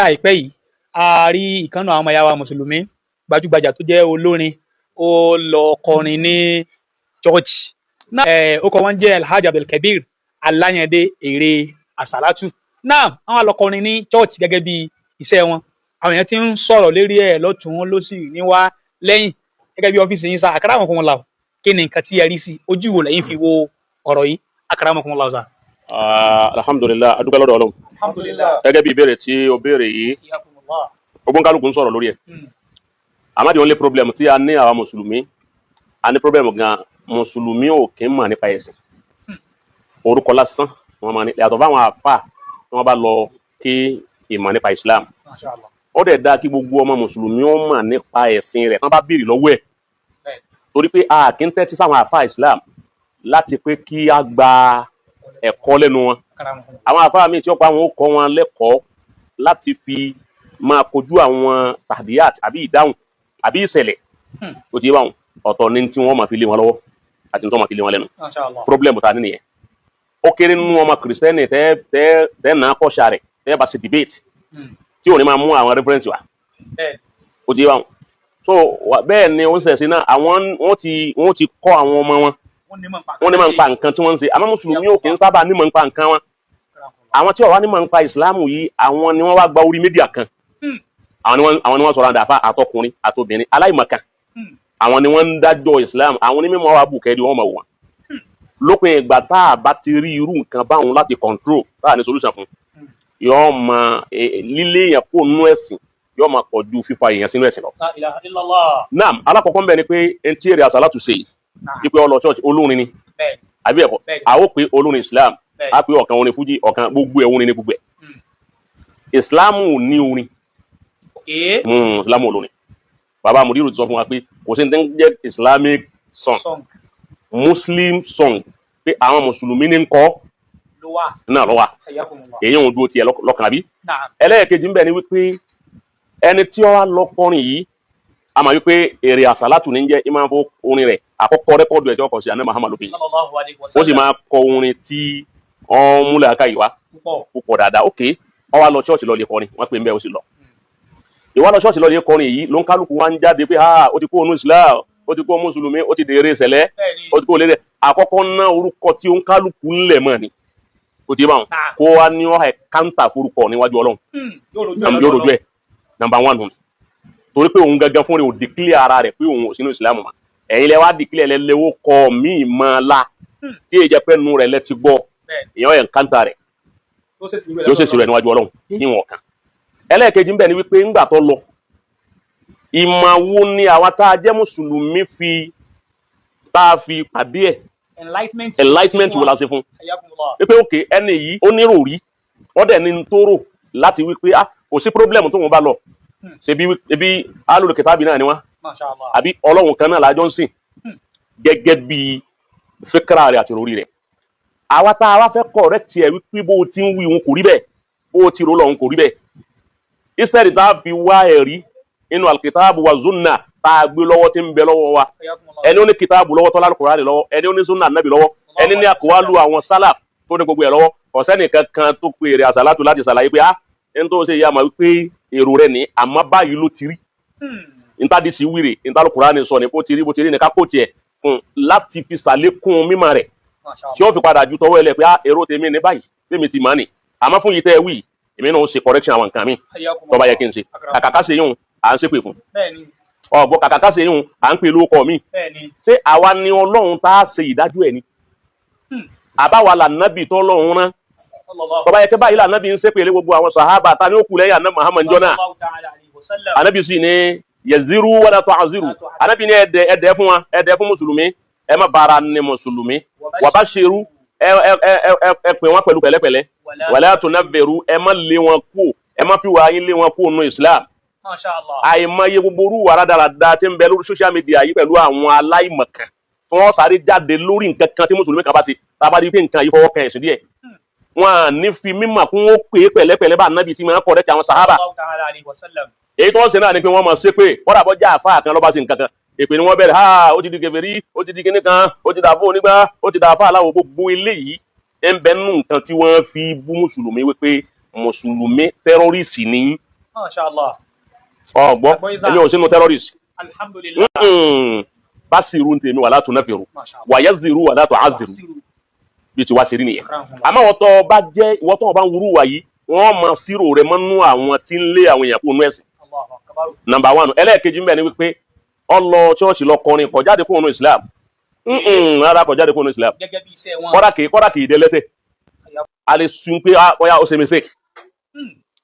àìpẹ́ yìí a rí ìkànnà àwọn ọmọ ìyá wa mùsùlùmí gbajúgbajà tó jẹ́ olórin ó lọ kọrin ní church náà ó kọ wọn jẹ́ Alhaji Abdulkabir Alayande èrè àsálátù náà àwọn lọ kọrin ní church gẹ́gẹ́ bí iṣẹ́ wọn àwọn èèyàn ti ń sọ̀rọ̀ lérí ẹ̀ lọ́tùn lósì níwá lẹ́yìn gẹ́gẹ́ bí ọ́fíìsì yín sá akramakumullah kí ni nǹkan tí ẹ rí sí ojú wo lẹ́yìn fi wo ọ̀rọ̀ yìí akramakumullah sá. Alhamdulillah adúgbò lọ́dọ̀ Ọlọ́run gẹ́gẹ́ bí ìbéèrè tí o béèrè yìí ogun kálukú ń sọ̀rọ̀ lórí ẹ̀ àmọ́ the only problem tí a ní àwa mùsùlùmí a ní problem gan mùsùlùmí ò kí ń mọ̀ nípa ẹ̀sìn orúkọ lásán wọn máa ní yàtọ̀ fáwọn àfà tí wọ́n bá lọ kí ìmọ̀ nípa Islam ó dẹ̀ dáa kí gbogbo ọmọ mùsùlùmí ó mọ̀ nípa ẹ̀sìn rẹ̀ tí wọ́n bá béèrè lọ́wọ́ ẹ̀ torí pé a kì í tẹ́tí sáwọn àfà Islam láti pé kí a gba ẹ̀kọ́ lẹ́nu wọn àwọn àfáà míì tí ó pa àwọn ó kọ́ wọn lẹ́kọ̀ọ́ láti fi máa kojú àwọn tàdíyàt àbí ìdáhùn àbí ìṣẹ̀lẹ̀ ó ti yé báwọn ọ̀tọ̀ ní tí wọ́n máa fi lé wọn lọ́wọ́ àti tí wọ́n máa fi lé wọn lẹ́nu problem ta ní nìyẹn ó kéré nínú ọmọ kìrìsìtẹ́nì tẹ́ náà kọ́ṣà rẹ̀ tẹ́ bá ṣe debate tí ò ní máa mú àwọn reference wa ó ti yé báwọn so bẹ́ẹ̀ ni ó ń ṣẹ̀ṣẹ̀ náà àwọn wọ́n ti kọ́ àwọn ọmọ wọn wọ́n ní máa ń pa nǹkan tí wọ́n ń ṣe àmọ́ mùsùlùmí ò kì í sábà ní máa ń pa nǹkan wọn àwọn tí wọ́n wá ní máa ń pa ìsìláàmù yìí àwọn ni wọ́n wá gba orí mídíà kan àwọn ni wọ́n sọ̀rọ̀ àdàfà àtọkùnrin àtobìnrin aláìmọ̀kan àwọn ni wọ́n ń dájọ́ ìsìláàmù àwọn onímọ̀ wa bù kẹ́ẹ̀dì wọ́n mọ̀ wọ́n lópin ìgbà tá a bá ti rí irú nǹkan báwọn láti control tá a ní solution fún yóò máa lílé èèyàn kó nú ẹ̀sìn yóò máa pọ̀ ju fífa èèyàn sínú ẹ̀sìn lọ. naam alákọ̀ọ́kọ́ ń bẹ ni pé ẹni tí èrè àsálàtù ṣe ipe ọlọ church olórin ni àbí ẹ̀kọ́ a ó pe olórin Islam a pe ọ̀kan orin fújì ọ̀kan gbogbo ẹ̀ orin ní gbogbo ẹ̀ Islam ní orin Islam olórin bàbá Mudiru ti sọ fún wa pé kò sí ní jẹ́ Islamic song Muslim song pé àwọn mùsùlùmí ní ń kọ náà lọ́wọ́ èyí òun dúró tiẹ̀ lọ́kàn àbí ẹlẹ́ẹ̀kejì ń bẹ ni wípé ẹni tí ó wá lọ kọrin yìí a máa wípé èrè àsálàtù ní jẹ́ ìmáà fún orin rẹ̀ àkọ́kọ́ rẹ́kọ́ọ̀dù ẹ̀ tí wọ́n kọ sí àná Muhammadu bí ó sì máa kọ orin tí wọ́n múlẹ̀ aka ìwá púpọ̀ dáadáa ok wọ́n wá lọ ṣọ́ọ̀ṣì lọ lè kọrin wọ́n pè ń bẹ́ ó sì lọ ìwá lọ ṣọ́ọ̀ṣì lọ lè kọrin yìí ló ń kálukú wá ń jáde pé ó ti kó onú Islam ó ti kó mùsùlùmí ó ti dèrè ìṣẹ̀lẹ̀ ó ti kó lérè àkọ́kọ́ ná orúkọ tí ó ń kálukú ńlẹ̀ mọ́ ni ó ti bá wọn kó wá ní ọ̀hẹ́ káńtà forúkọ níwájú Ọlọ́run yóò rojú ẹ̀ number one nù torí pé òun gangan fún rẹ̀ ò declare ara rẹ̀ pé òun ò sínú ìsìlámù mọ́ ẹ̀yin lẹ wá declare lẹ́lẹ́wọ́ kọ́ míì mọ́ la tí èyí jẹ́ pé nu rẹ̀ lẹ́ ti gbọ́ èèyàn ẹ̀ ń káńtà rẹ̀ yóò ṣèṣì rẹ̀ níwájú Ọlọ́run níwọ̀n kan ẹlẹ́ẹ̀kejì ń bẹ ni wípé ńgbà tó lọ ìmọ̀ wo ni àwa tá a jẹ́ mùsùlùmí tá a fi pàdé ẹ̀ enlightenment wo la ṣe fún wípé ok ẹni yìí ó nírò rí wọ́n dẹ̀ ní tó rò láti wípé kò sí problem tó wọn bá lọ ṣebí alul kitabi náà ni wọn àbí Ọlọ́run kan náà lájọ ń sìn gẹ́gẹ́ bí fíkra rẹ̀ àti orí rẹ̀ àwa tá a wá fẹ́ correct ẹ̀ wípé bó o ti ń wí òun kò rí bẹ́ẹ̀ bó o ti rò lọ́hùn kò rí bẹ́ẹ̀ instead tá a fi wá ẹ̀rí inú alkitabu wa zunna tá a gbé lọ́wọ́ tí ń bẹ lọ́wọ́ wa ẹni ó ní kitabu lọ́wọ́ tó lálùkùránì lọ́wọ́ ẹni ó ní sunna nabi lọ́wọ́ ẹni ní àkọwálù àwọn salaf tó ní gbogbo ẹ̀ lọ́wọ́ ọ̀sẹ́nìkan kan tó pe èrè àsálàtù láti ṣàlàyé pé ẹni tó ṣe yá ma wípé èrò rẹ̀ ní àmọ́ báyìí ló ti rí ntàdí sí wíìrì ntàlùkùránì sọ ní bó ti rí ní kápò tiẹ̀ fún láti fi ṣàlékún mímọ̀ rẹ̀ tí ó fi padà ju tọwọ́ ẹlẹ́ pé èrò tèmi ní báyìí tèmi ti mà ní àmọ́ fún yìí tẹ́ ẹ wí èmi náà ó ṣe correction àwọn nǹkan mi tó bá yẹ kí n ṣe kàkàkà ṣe yún à ń ṣépè fún ọ̀gbọ́n kàkàkà ṣe yún à ń pè lóko mi ṣé àwa ni Ọlọ́run tá a ṣe ìdájọ́ ẹ̀ ni àbáwa là nábì tó Ọlọ́run rán tọba yẹ kẹ báyìí lànàbí ń ṣépèlé gbogbo àwọn sàhábà ta ni ó kù lẹ́yìn àná Muhammad jọ́nà ànábì sì ní yaziru wala tu'aziru ànábì ní ẹ̀dẹ̀ fún wa ẹ̀dẹ̀ fún mùsùlùmí ẹ má bára ní mùsùlùmí wa bashiru ẹ pè wọn pẹ̀lú pẹ̀lẹ́pẹ̀lẹ́ wala tunabbiru ẹ má lé wọn kú ẹ má fi wà yín lé wọn kú nù Islam àìmọye gbogbo orú wàrà dáradára tí ń bẹ lórí social media yìí pẹ̀lú àwọn aláìmọ̀kan tí wọ́n sáré jáde lórí nǹkan kan tí mùsùlùmí kan bá ṣe tá a bá rí pé nǹkan yìí fọwọ́ kan ẹ̀sìn díẹ̀ wọn ní fi mímọ̀ kún ó pè é pẹ̀lẹ́pẹ̀lẹ́ bá nábì tí máa kọ̀rẹ́tì àwọn sàhábà èyí tó ń ṣe náà ni pé wọ́n mọ̀ ṣe pé kọ́dà bọ́ já àfáà kan lọ́ba sí nǹkan kan èpè ni wọ́n bẹ̀rẹ̀ ó ti di kèfèrí ó ti di kinní kan ó ti dà fún onígbà ó ti dà fún aláwọ̀ gbogbo eléyìí ń bẹ nínú nǹkan tí wọ́n fi bú mùsùlùmí wípé mùsùlùmí tẹ́rọ́rìsì ní Mashallah. ọgbọ èmi ò sínú terrorist Alhamdulillah. basiru ntèmi wala tunafiru Mashallah. wa yaziru wala tu'aziru Basiru. bí ti wá ṣe rí nìyẹn Rahmatullah. àmọ́ ìwọ tó bá ń wúrú wa yìí wọ́n máa sírò rẹ̀ mọ́nú àwọn tí ń lé àwọn èèyàn kó nú ẹ̀sìn. Allahu akbar. Number 1 ẹlẹ́ẹ̀kejì mbẹ ni wípé ọlọ ṣọ́ọ̀ṣì lọ kọrin kò jáde kó nú Islam rárá kò jáde kó nú Islam Gẹ́gẹ́ bí iṣẹ́ wọn. kọ́dà kì í dé lẹ́sẹ̀ a lè sun pé ọya ó ṣe mistake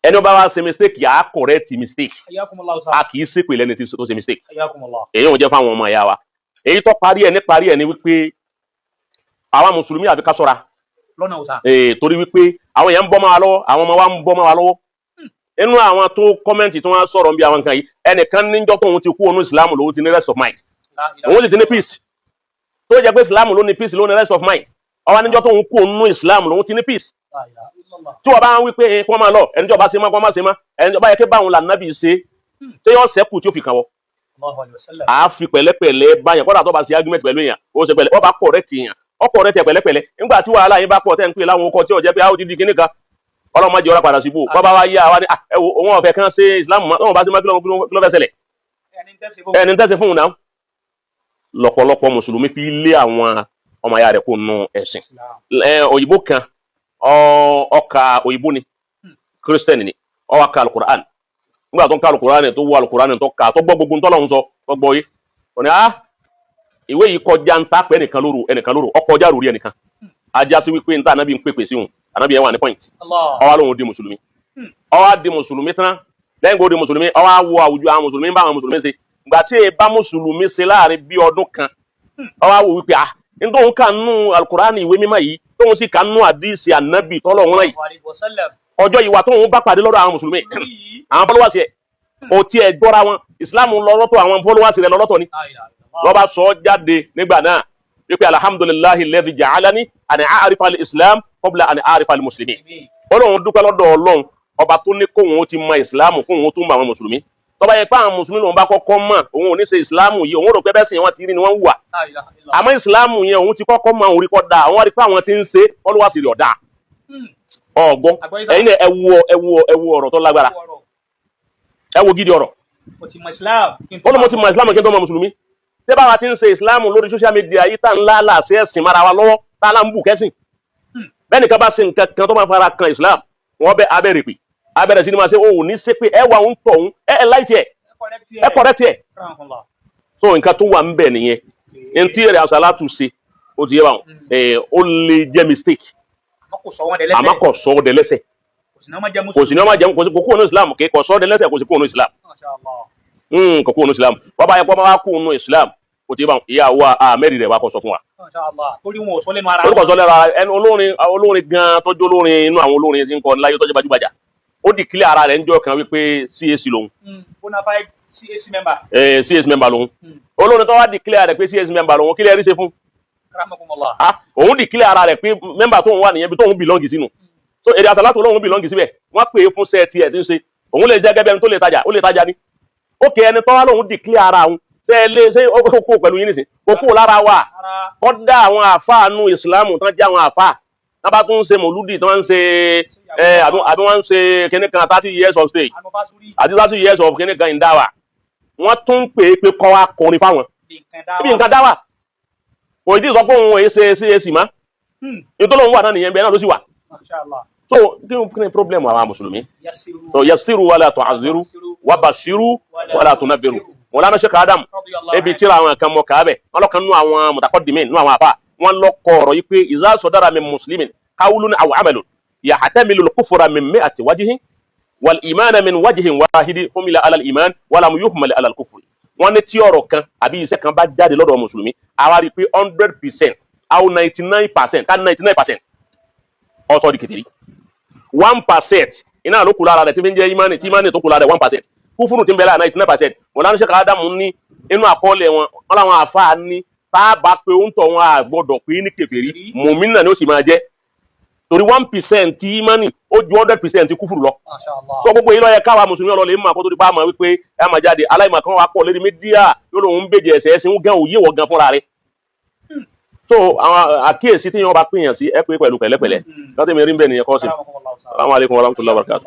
ẹni ó bá wá ṣe mistake yà á correct mistake Hayyakumullah a sir. kì í ṣépè lẹ́ni tó ṣe mistake Hayyakumullah. èyí ò jẹ́ fáwọn ọmọ ìyá wa èyí tó parí ẹ̀ ni wípé àwa mùsùlùmí àfi ká ṣọ́ra Lọ́nà òsà. torí wípé àwọn èèyàn ń bọ́ máa lọ́wọ́ àwọn ọmọ wa ń bọ́ máa lọ́wọ́ inú àwọn tó kọ́mẹ́ǹtì tí wọ́n sọ̀rọ̀ bí àwọn nǹkan yìí ẹnìkan níjọ́ tó òun ti kú òun Islam lòun ti ní rest of mind òun sì ti ní peace tó jẹ́ pé Islam ló ní peace ló ní rest of mind ọwọ́ níjọ́ tó òun kú òun Islam lòun ti ní peace tí wọ́n bá ń wí pé kí wọ́n máa lọ ẹnìjọ́ bá ṣe má kí wọ́n má ṣe má ẹnìjọ́ bá yẹ kí báwọn lànàbì ṣe ṣé yọ sẹ́kù tí ó fi kàn wọ́ a fi pẹ̀lẹ́pẹ̀lẹ́ báyàn kọ́dà tó bá ṣe argument pẹ̀lú èèyàn ó ṣe pẹ̀lẹ́ ó bá correct èèyàn ọkọ̀ rẹ̀ tẹ̀ pẹ̀lẹ́pẹ̀lẹ́ nígbà tí wàhálà yín bá pọ̀ tẹ́ ń pè láwọn ọkọ̀ tí ó jẹ́ pé a ó ti di kíní kan ọlọ́mọ jẹ́ ọlá padà síbò bàbá wa yá wa ní ẹwọ òun ọ̀fẹ́ kan ṣe Islam ọ̀hún bá ṣe má kí ló fẹ́ ṣẹlẹ̀ ẹni tẹ́sí fún un náà lọ́pọ̀lọpọ̀ mùsùlùmí fi lé àwọn ọmọ ya rẹ̀ kó nù ẹ̀sìn òyìnbó kan ọkà òyìnbó ni kírísítẹ́nì ni ó wá ka alukur'an nígbà tó ń ka alukur'an tó wọ alukur'an tó ka tó gbọ́ gbogbo ntọ́lọ́hún sọ tó gbọ́ yìí ó ní ìwé yìí kọjá ń ta pé ẹnìkan lóru ọkọjá rúrí ẹnìkan ajá sí wípé ń ta ànábì ń pèpè sí òun ànábì yẹn wà ní point ọwá lóhun di mùsùlùmí ọwá di mùsùlùmí tán lẹ́yìn tó di mùsùlùmí ọwá wo àwùjọ àwọn mùsùlùmí bá àwọn mùsùlùmí ṣe ìgbà tí èyí bá mùsùlùmí ṣe láàrin bí ọdún kan ọwá wo wípé n tóun kà nù alukurani ìwé mímọ́ yìí tóun sì kà nù àdìsí ànábì tọ́lọ́hún yìí ọjọ́ yìí wà tóun bá pàdé lọ́dọ̀ àwọn mùsùlùmí àwọn followers yẹ o tiẹ̀ jọra wọn Islam lọ́lọ́tọ̀ àwọn followers rẹ̀ lọ́lọ́tọ̀ ni lọ́ba sọ jáde nígbà náà wípé alhamdulillahi alladhi ja'alani àni àrífà islam qabla àni àrífà muslimin Ọlọ́run dúpẹ́ lọ́dọ̀ Ọlọ́run ọba tó ní kóhun ó ti mọ islam kóhun ó tún mọ àwọn mùsùlùmí tó bá yẹ pé àwọn mùsùlùmí lòun bá kọ́kọ́ mọ̀ òun ò ní ṣe islam yìí òun rò pé bẹ́ẹ̀ sìn wọn ti rí ni wọ́n ń wà àmọ́ islam yẹn òun ti kọ́kọ́ mọ òun rí kọ́ da àwọn rí pé àwọn ti ń ṣe followers rẹ̀ ọ̀dà ọgbọ́n ẹ̀yin náà ẹ wo ọ̀rọ̀ tó lágbára ẹ wo gidi ọ̀rọ̀ mo ti mọ islam kí n tó mọ mùsùlùmí tẹ́ bá wa ti ń ṣe islam lórí social media yìí tá ń lálà sí ẹ̀sìn mara wa lọ́wọ́ tá a lá ń bù kẹ́sìn bẹ́ẹ̀ nìkan bá ṣe nǹkan kan tó máa fara kan islam wọ́n bẹ abẹ́rẹ́ pé abẹ́rẹ́ sí ni máa ṣe òun ní ṣe pé ẹ wà ń tọ̀ ẹ láìsí ẹ kọ̀rẹ́tì ẹ̀ so nǹkan tó wà ń bẹ̀ nìyẹn n tí èrè àṣàlátù ṣe ó ti yé wa ó lè jẹ́ mistake àmọ́ kò sọ ọ́ dẹ́lẹ́sẹ̀ kò sí ní ọmọ jẹun kò sí kókó ònú islam kò sọ ọ́ dẹ́lẹ́sẹ̀ kò sí kókó ònú islam kò kó ònú islam wọ́n bá yẹ kó máa kó ònú islam kò tí ì bá ìyàwó àmẹ́rì rẹ̀ wá kọ́ sọ fún wa. torí wọn ò sọ lẹ́nu ara wọn. ẹni olórin gan tọ́jú olórin inú àwọn olórin tí ń kọ láyé tọ́jú gbajúgbajà ó dìkílẹ̀ ara rẹ̀ ń jọ kan wípé CAC lòun. bonafide CAC member. CAC member lòun. olórin tó wá dìkílẹ̀ rẹ̀ pé CAC member lòun kí lè rí ṣe fún. òun dìkílẹ̀ ara rẹ̀ pé member tóun wà nìyẹn bí tóun belong sínú. so èdè àṣàlátù olóhun belong síbẹ̀ wọ́n pè é fún sẹ́ẹ̀tì ẹ̀ tí ń ṣe òun lè jẹ́ gẹ́gẹ́ ẹni tó lè tajà ó lè tajà ni. ó kẹ́ ẹni tó wá lóun dìkílẹ̀ ara òun ṣe kó pẹ̀lú yín nìsín kókó lára wa kọ́dá àwọn àfáànù ìsìlámù tán jẹ́ àwọn àfáà tán bá tún ń ṣe mòlúdì tán ń ṣe àbí wọ́n ń ṣe kíní kan 30 years of stage àti 30 years of kíní kan ìdáwà wọ́n tún ń pè é pé kọ́ wa kọrin fáwọn ibi nǹkan dáwà kò tí ì sọ pé òun èé ṣe CAC má nítorí òun wà náà nìyẹn bẹ́ẹ̀ náà ló sì wà so kí ni problem àwọn mùsùlùmí so yassiru wala tu'azziru wa bashiru wala tunabbiru wọn lánàá Sheikh Adam ebi tíra àwọn kan mọ kàábẹ wọn lọkàn nínú àwọn mutaqaddimin nínú àwọn afa wọn lọ kọrọ yìí pé iza sadara min muslimin qawlun aw amalun yahtamilu al-kufra min mi'ati wajhin wal imana min wajhin wahidi humila ala al-iman wa lam yuhmal ala al-kufr wọn ní tí ọ̀rọ̀ kan àbí iṣẹ́ kan bá jáde lọ́dọ̀ mùsùlùmí àwa rí pé 100% aw 99% ká 99% ọsọ di kèfèrí 1% iná ló kù lára rẹ̀ tí fi ń jẹ́ imani tí imani tó kù lára rẹ̀ 1% kúfúrú tí ń bẹ̀rẹ̀ 99% wọn láti Sheikh Adam ní inú àkọọ́lẹ̀ wọn wọn làwọn àfáà ní tá a bá pé ó ń tọ̀ wọn àgbọ̀dọ̀ pé ní kèfèrí mùmínì náà ni ó sì máa jẹ́ torí 1% tí imani ó ju 100% kúfúrú lọ. sọ gbogbo yìí ló yẹ káwa mùsùlùmí ọlọ́lẹ̀ mú àkótó dípá àmọ́ wípé ẹ máa jáde aláìmọ̀ kan wà pọ̀ lérí mídíà yóò lóun ń bèjì ẹ̀sẹ̀ ẹ̀sìn gan òye wọ̀ gan fúnra rẹ̀. so àwọn àkíyèsí tí wọn bá pèèyàn sí ẹ pé pẹ̀lú pẹ̀lẹ́pẹ̀lẹ́ lọ́tẹ̀mí rí ń bẹ̀ nìyẹn kọ́ sí. Assalamu alaikum warahmatullahi wabarakatuh.